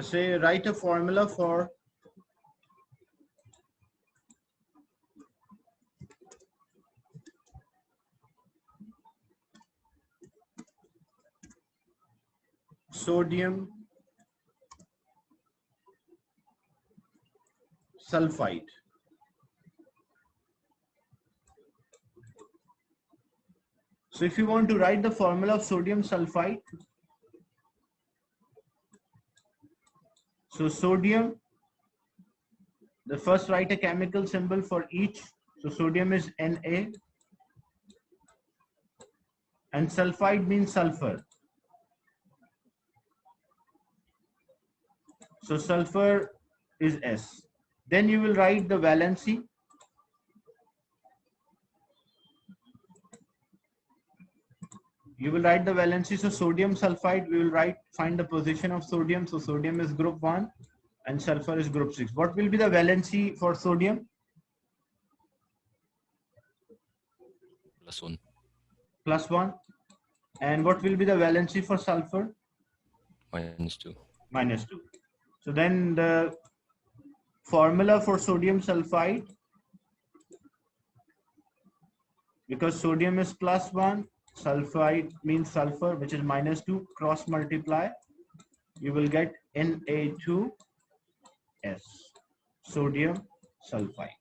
say write a formula for sodium sulfide. So if you want to write the formula of sodium sulfide, so sodium, the first write a chemical symbol for each. So sodium is Na and sulfide means sulfur. So sulfur is S. Then you will write the valency. You will write the valency. So sodium sulfide, we will find the position of sodium. So sodium is group 1 and sulfur is group 6. What will be the valency for sodium? +1. +1. And what will be the valency for sulfur? -2. -2. So then the formula for sodium sulfide, because sodium is +1, sulfide means sulfur, which is -2, cross multiply, you will get Na2S, sodium sulfide.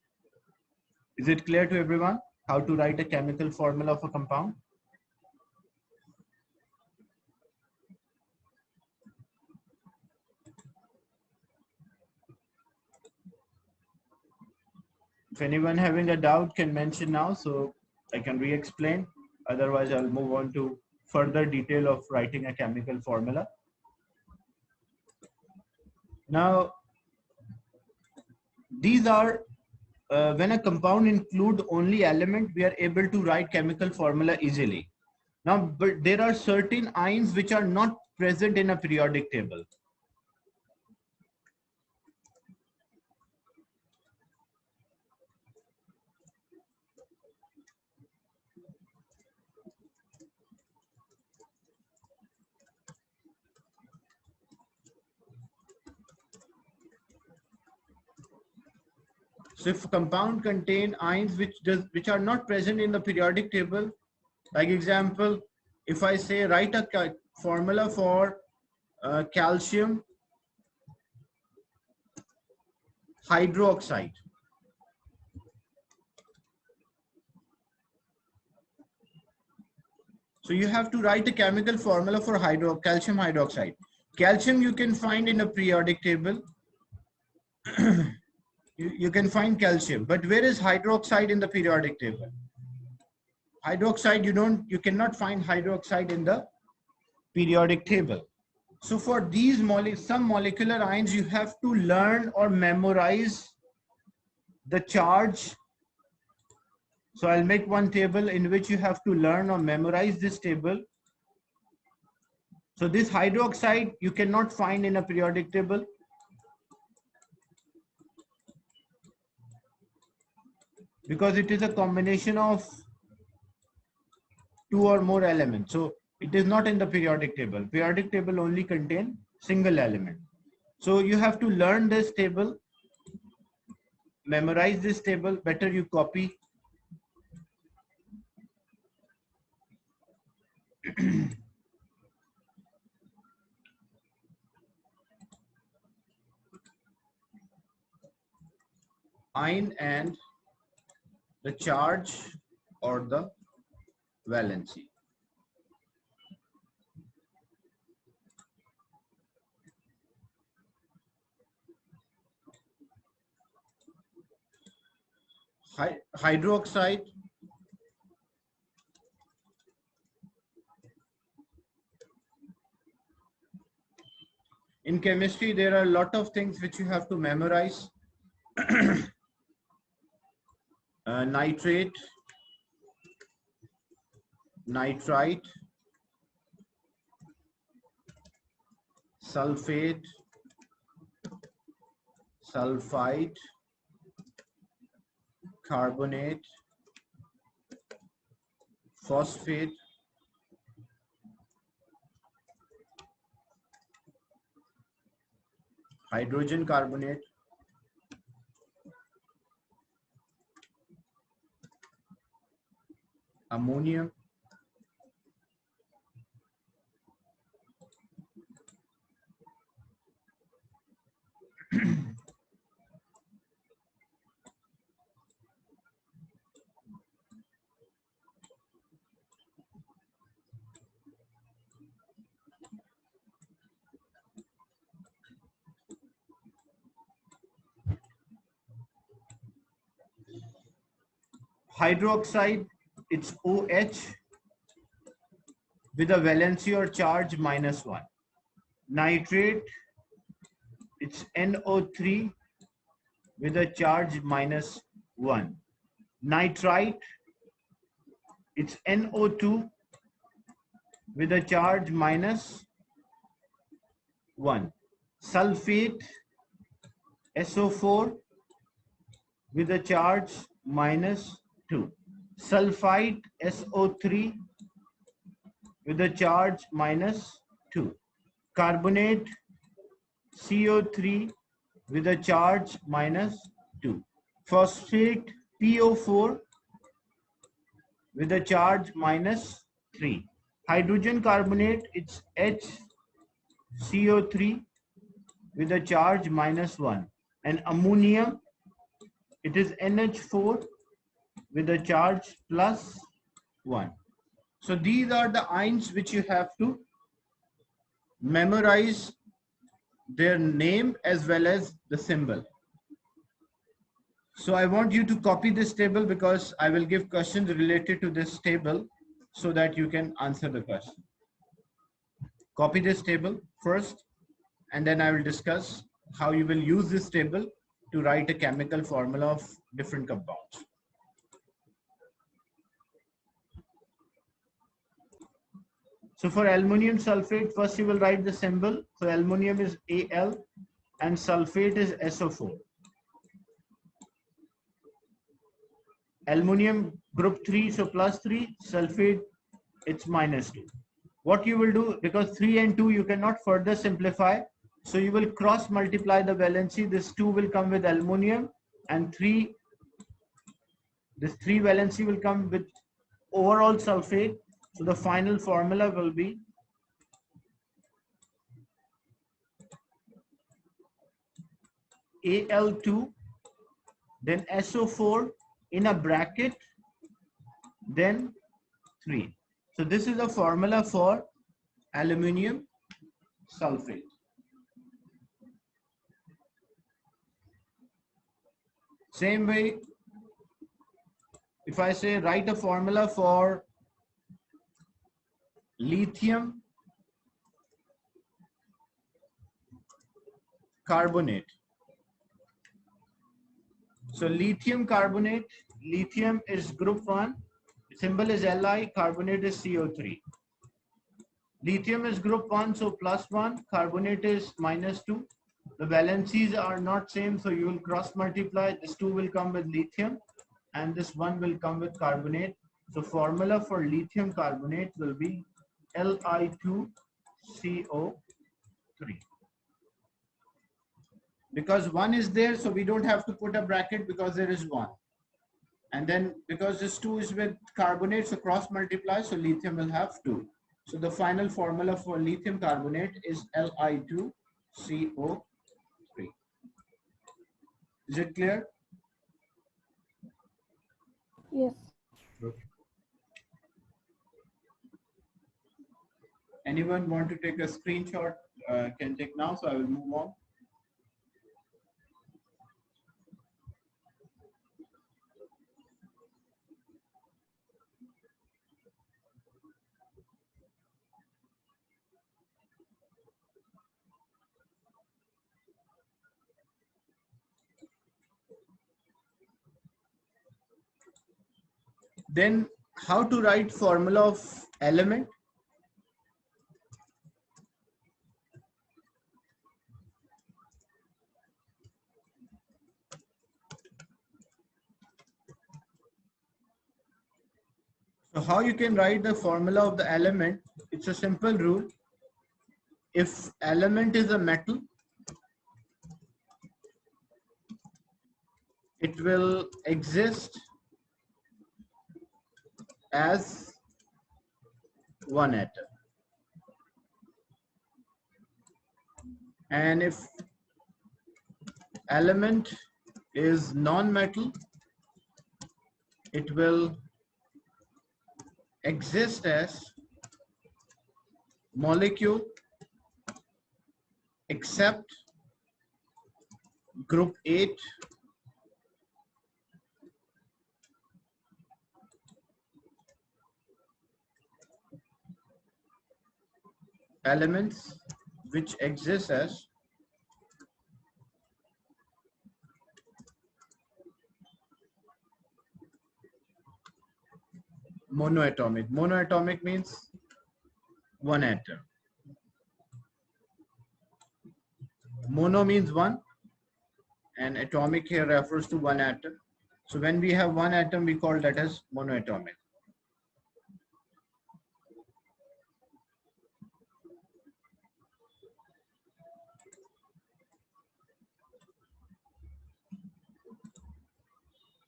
Is it clear to everyone how to write a chemical formula of a compound? If anyone having a doubt can mention now, so I can re-explain. Otherwise, I'll move on to further detail of writing a chemical formula. Now, these are, when a compound include only element, we are able to write chemical formula easily. Now, but there are certain ions which are not present in a periodic table. So if a compound contain ions which are not present in the periodic table, like example, if I say write a formula for calcium hydroxide. So you have to write a chemical formula for calcium hydroxide. Calcium you can find in a periodic table. You can find calcium, but where is hydroxide in the periodic table? Hydroxide, you cannot find hydroxide in the periodic table. So for these some molecular ions, you have to learn or memorize the charge. So I'll make one table in which you have to learn or memorize this table. So this hydroxide you cannot find in a periodic table. Because it is a combination of 2 or more elements. So it is not in the periodic table. Periodic table only contain single element. So you have to learn this table, memorize this table, better you copy. Ion and the charge or the valency. Hydroxide in chemistry, there are a lot of things which you have to memorize. Nitrate, nitrite, sulfate, sulfide, carbonate, phosphate, hydrogen carbonate, ammonium, hydroxide, it's OH with a valency or charge -1. Nitrate, it's NO3 with a charge -1. Nitrite, it's NO2 with a charge -1. Sulfate, SO4 with a charge -2. Sulfite, SO3 with a charge -2. Carbonate, CO3 with a charge -2. Phosphate, PO4 with a charge -3. Hydrogen carbonate, it's HCO3 with a charge -1. And ammonium, it is NH4 with a charge +1. So these are the ions which you have to memorize their name as well as the symbol. So I want you to copy this table because I will give questions related to this table so that you can answer the question. Copy this table first, and then I will discuss how you will use this table to write a chemical formula of different compounds. So for aluminum sulfate, first you will write the symbol. So aluminum is Al and sulfate is SO4. Aluminum group 3, so +3, sulfate it's -2. What you will do, because 3 and 2 you cannot further simplify, so you will cross multiply the valency. This 2 will come with aluminum and 3, this 3 valency will come with overall sulfate. So the final formula will be Al2, then SO4 in a bracket, then 3. So this is the formula for aluminum sulfate. Same way, if I say write a formula for lithium carbonate. So lithium carbonate, lithium is group 1, symbol is Li, carbonate is CO3. Lithium is group 1, so +1, carbonate is -2. The valencies are not same, so you will cross multiply. This 2 will come with lithium and this 1 will come with carbonate. So formula for lithium carbonate will be Li2CO3. Because 1 is there, so we don't have to put a bracket because there is 1. And then because this 2 is with carbonate, so cross multiply, so lithium will have 2. So the final formula for lithium carbonate is Li2CO3. Is it clear? Yes. Okay. Anyone want to take a screenshot? Can take now, so I will move on. Then how to write formula of element? So how you can write the formula of the element? It's a simple rule. If element is a metal, it will exist as one atom. And if element is non-metal, it will exist as molecule except group 8 elements which exist as monoatomic. Monoatomic means one atom. Mono means one, and atomic here refers to one atom. So when we have one atom, we call that as monoatomic.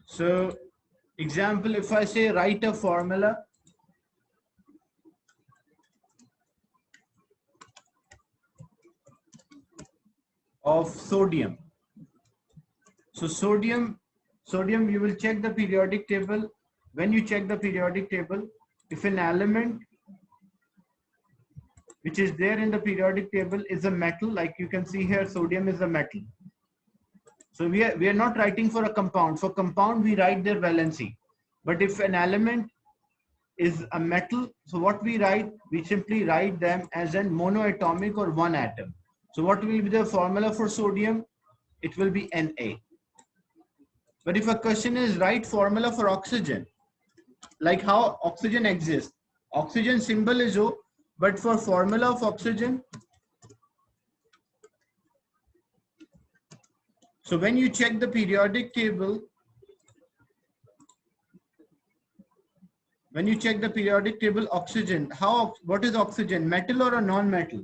So example, if I say write a formula of sodium. So sodium, you will check the periodic table. When you check the periodic table, if an element which is there in the periodic table is a metal, like you can see here, sodium is a metal. So we are not writing for a compound. For compound, we write their valency. But if an element is a metal, so what we write, we simply write them as a monoatomic or one atom. So what will be the formula for sodium? It will be Na. But if a question is write formula for oxygen, like how oxygen exists, oxygen symbol is O, but for formula of oxygen, so when you check the periodic table, oxygen, what is oxygen? Metal or a non-metal?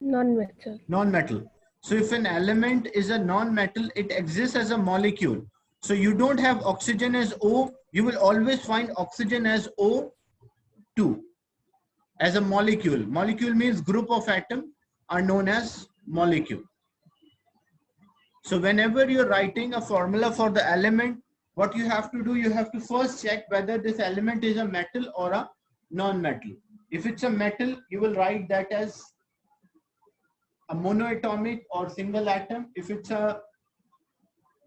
Non-metal. Non-metal. So if an element is a non-metal, it exists as a molecule. So you don't have oxygen as O, you will always find oxygen as O2 as a molecule. Molecule means group of atoms are known as molecule. So whenever you're writing a formula for the element, what you have to do, you have to first check whether this element is a metal or a non-metal. If it's a metal, you will write that as a monoatomic or single atom. If it's a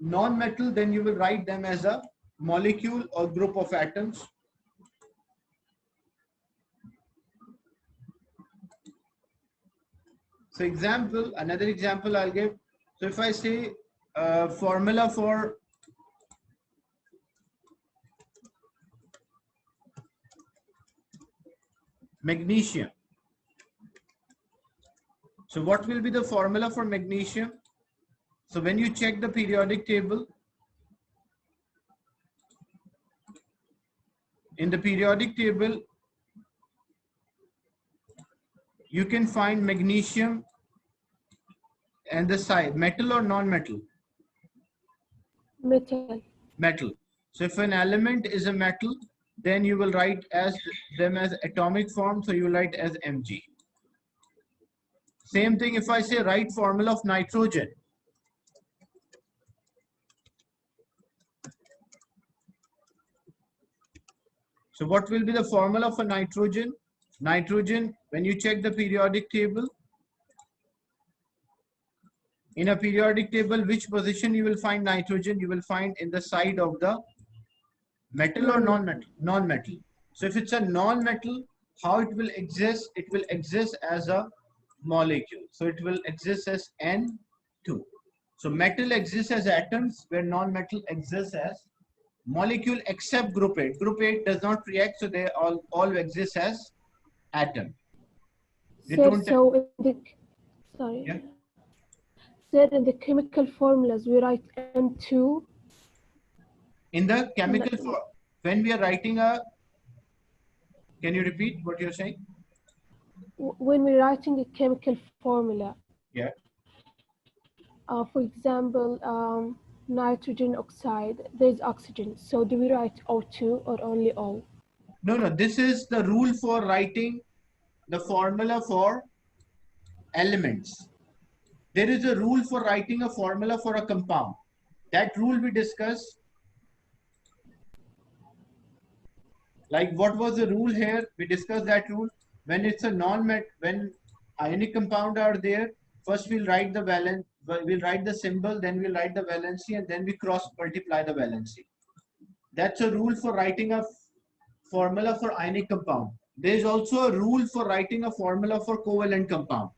non-metal, then you will write them as a molecule or group of atoms. So example, another example I'll give. So if I say formula for magnesium. So what will be the formula for magnesium? So when you check the periodic table, in the periodic table, you can find magnesium and the side, metal or non-metal? Metal. Metal. So if an element is a metal, then you will write them as atomic form. So you write as Mg. Same thing if I say write formula of nitrogen. So what will be the formula for nitrogen? Nitrogen, when you check the periodic table, in a periodic table, which position you will find nitrogen? You will find in the side of the metal or non-metal? Non-metal. So if it's a non-metal, how it will exist? It will exist as a molecule. So it will exist as N2. So metal exists as atoms, where non-metal exists as molecule, except group 8. Group 8 does not react, so they all exist as atom. Sir, so in the, sorry. Yeah. Sir, in the chemical formulas, we write N2. In the chemical form, when we are writing a, can you repeat what you're saying? When we're writing a chemical formula. Yeah. For example, nitrogen oxide, there's oxygen. So do we write O2 or only O? No, no, this is the rule for writing the formula for elements. There is a rule for writing a formula for a compound. That rule we discussed. Like what was the rule here? We discussed that rule. When it's a when ionic compound are there, first we'll write the valence, we'll write the symbol, then we'll write the valency, and then we cross multiply the valency. That's a rule for writing a formula for ionic compound. There is also a rule for writing a formula for covalent compound.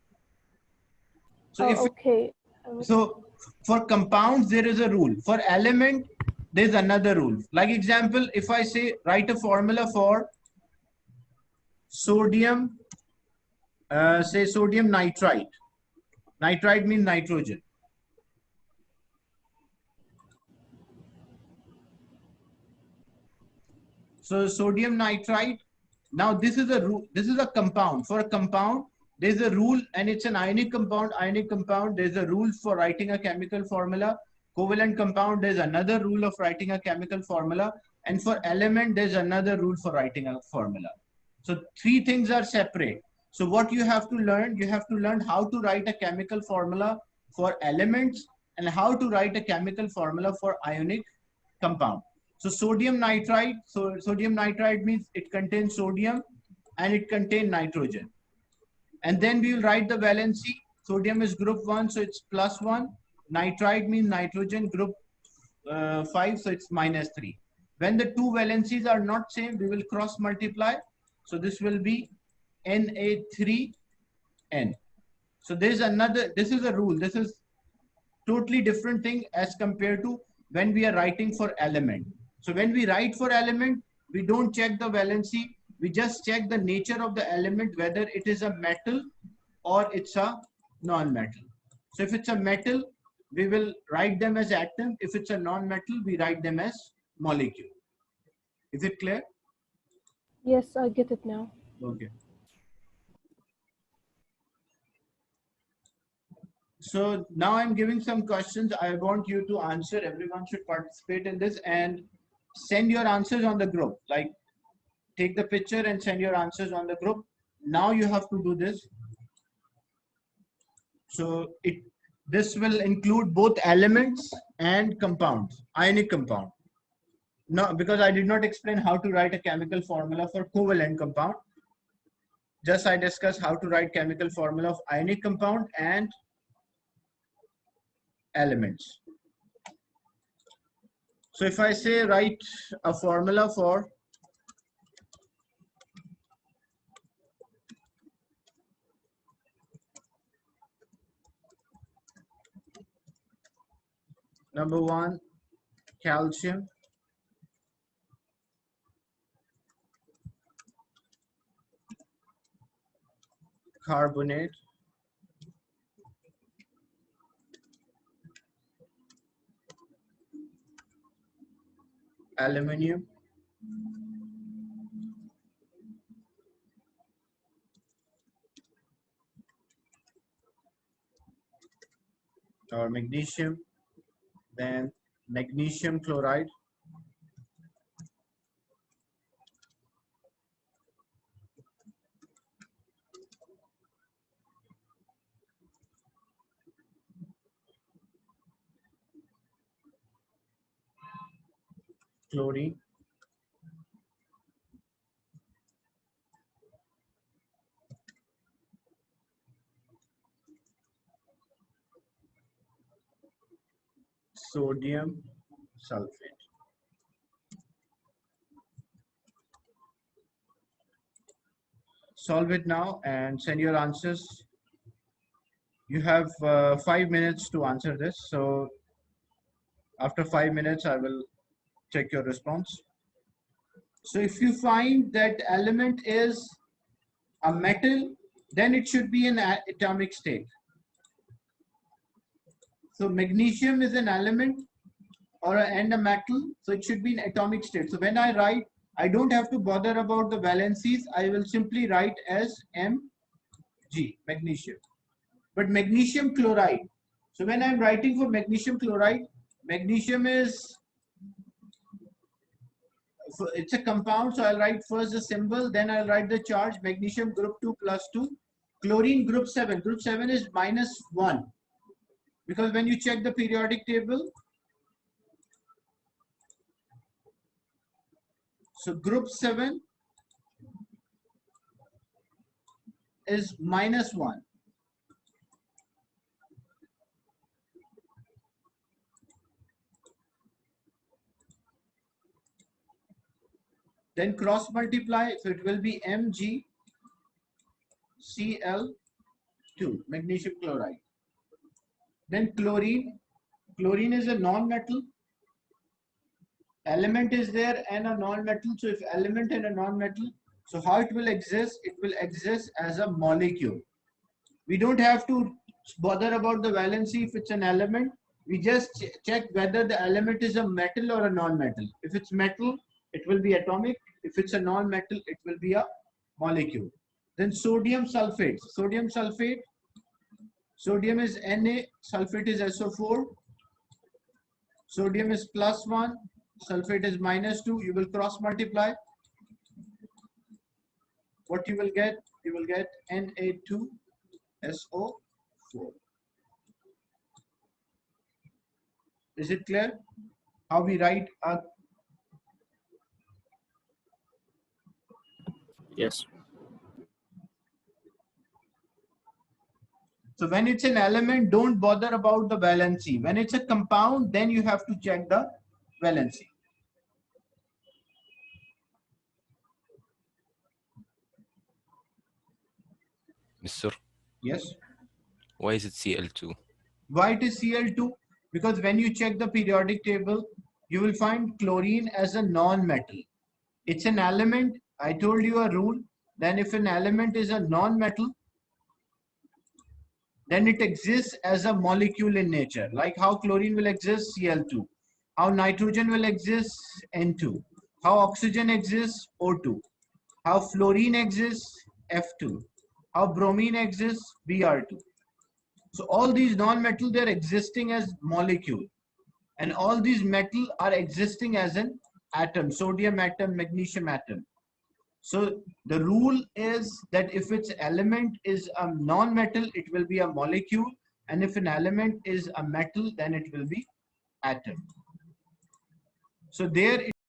So okay. So for compounds, there is a rule. For element, there's another rule. Like example, if I say write a formula for sodium, say sodium nitrite. Nitrite means nitrogen. So sodium nitrite. Now this is a rule. This is a compound. For a compound, there's a rule, and it's an ionic compound. Ionic compound, there's a rule for writing a chemical formula. Covalent compound, there's another rule of writing a chemical formula. And for element, there's another rule for writing a formula. So three things are separate. So what you have to learn how to write a chemical formula for elements and how to write a chemical formula for ionic compound. So sodium nitrite, so sodium nitrite means it contains sodium and it contains nitrogen. And then we will write the valency. Sodium is group 1, so it's +1. Nitrite means nitrogen, group 5, so it's -3. When the two valencies are not same, we will cross multiply. So this will be Na3N. So there's another, this is a rule. This is totally different thing as compared to when we are writing for element. So when we write for element, we don't check the valency. We just check the nature of the element, whether it is a metal or it's a non-metal. So if it's a metal, we will write them as atom. If it's a non-metal, we write them as molecule. Is it clear? Yes, I get it now. Okay. So now I'm giving some questions. I want you to answer. Everyone should participate in this and send your answers on the group. Like take the picture and send your answers on the group. Now you have to do this. So this will include both elements and compounds, ionic compound. No, because I did not explain how to write a chemical formula for covalent compound. Just I discussed how to write chemical formula of ionic compound and elements. So if I say write a formula for number 1, calcium. Carbonate. Aluminium. Or magnesium. Then magnesium chloride. Chlorine. Sodium sulfate. Solve it now and send your answers. You have 5 minutes to answer this. So after 5 minutes, I will check your response. So if you find that element is a metal, then it should be an atomic state. So magnesium is an element and a metal, so it should be an atomic state. So when I write, I don't have to bother about the valencies. I will simply write as Mg, magnesium. But magnesium chloride. So when I'm writing for magnesium chloride, Magnesium is, it's a compound, so I'll write first the symbol, then I'll write the charge. Magnesium group 2 plus 2. Chlorine group 7. Group 7 is -1. Because when you check the periodic table, so group 7 is -1. Then cross multiply, so it will be MgCl2, magnesium chloride. Then chlorine. Chlorine is a non-metal. Element is there and a non-metal. So if element and a non-metal, so how it will exist? It will exist as a molecule. We don't have to bother about the valency if it's an element. We just check whether the element is a metal or a non-metal. If it's metal, it will be atomic. If it's a non-metal, it will be a molecule. Then sodium sulfate. Sodium sulfate. Sodium is Na, sulfate is SO4. Sodium is +1, sulfate is -2. You will cross multiply. What you will get? You will get Na2SO4. Is it clear? How we write a... Yes. So when it's an element, don't bother about the valency. When it's a compound, then you have to check the valency. Mister, Yes. why is it Cl2? Why it is Cl2? Because when you check the periodic table, you will find chlorine as a non-metal. It's an element. I told you a rule. Then if an element is a non-metal, then it exists as a molecule in nature. Like how chlorine will exist, Cl2. How nitrogen will exist, N2. How oxygen exists, O2. How fluorine exists, F2. How bromine exists, Br2. So all these non-metal, they're existing as molecule. And all these metal are existing as an atom, sodium atom, magnesium atom. So the rule is that if its element is a non-metal, it will be a molecule. And if an element is a metal, then it will be atom. So there